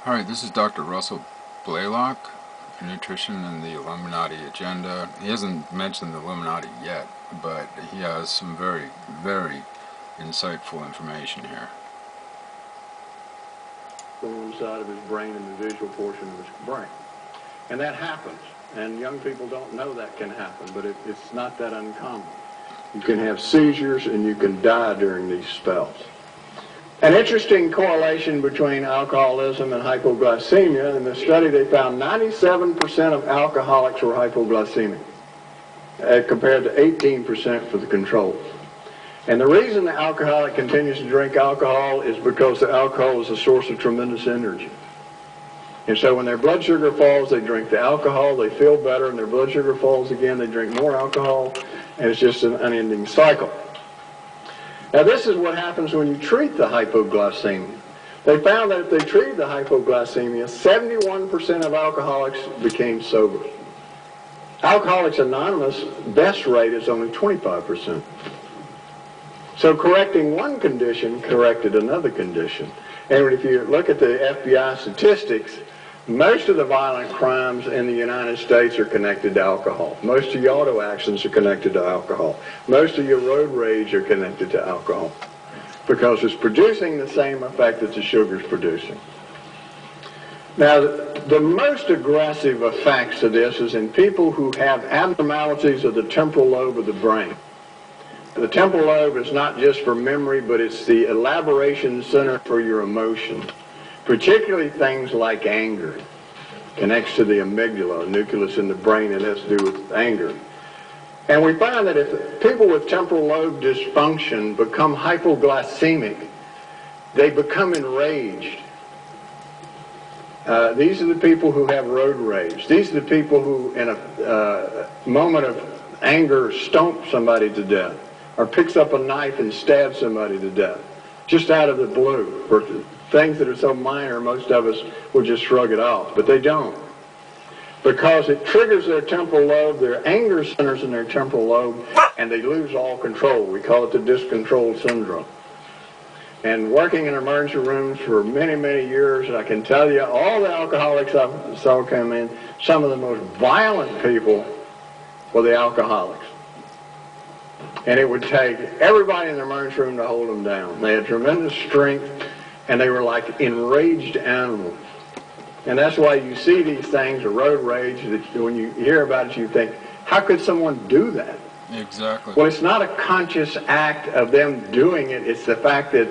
Hi, this is Dr. Russell Blaylock, Nutrition and the Illuminati Agenda. He hasn't mentioned the Illuminati yet, but he has some very, very insightful information here. On one side of his brain and the visual portion of his brain. And that happens. And young people don't know that can happen, but it's not that uncommon. You can have seizures and you can die during these spells. An interesting correlation between alcoholism and hypoglycemia. In the study, they found 97% of alcoholics were hypoglycemic, compared to 18% for the controls. And the reason the alcoholic continues to drink alcohol is because the alcohol is a source of tremendous energy. And so when their blood sugar falls, they drink the alcohol, they feel better, and their blood sugar falls again, they drink more alcohol, and it's just an unending cycle. Now this is what happens when you treat the hypoglycemia. They found that if they treated the hypoglycemia, 71% of alcoholics became sober. Alcoholics Anonymous best rate is only 25%. So correcting one condition corrected another condition. And if you look at the FBI statistics, most of the violent crimes in the United States are connected to alcohol. Most of your auto accidents are connected to alcohol. Most of your road rage are connected to alcohol because it's producing the same effect that the sugar's producing. Now, the most aggressive effects of this is in people who have abnormalities of the temporal lobe of the brain. The temporal lobe is not just for memory, but it's the elaboration center for your emotion, particularly things like anger. Connects to the amygdala, a nucleus in the brain, and has to do with anger. And we find that if people with temporal lobe dysfunction become hypoglycemic, they become enraged. These are the people who have road rage. These are the people who, in a moment of anger, stomp somebody to death, or picks up a knife and stabs somebody to death, just out of the blue. For things that are so minor, most of us will just shrug it off, but they don't. Because it triggers their temporal lobe, their anger centers in their temporal lobe, and they lose all control. We call it the discontrol syndrome. And working in emergency rooms for many, many years, I can tell you, all the alcoholics I saw come in, some of the most violent people were the alcoholics. And it would take everybody in the emergency room to hold them down. They had tremendous strength, and they were like enraged animals. And that's why you see these things, a road rage, that when you hear about it, you think, how could someone do that? Exactly. Well, it's not a conscious act of them doing it. It's the fact that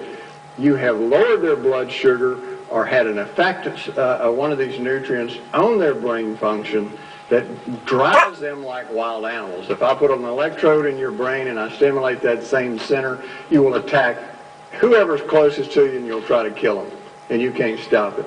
you have lowered their blood sugar or had an effect of one of these nutrients on their brain function that drives them like wild animals. If I put an electrode in your brain and I stimulate that same center, you will attack whoever's closest to you and you'll try to kill them, and you can't stop it.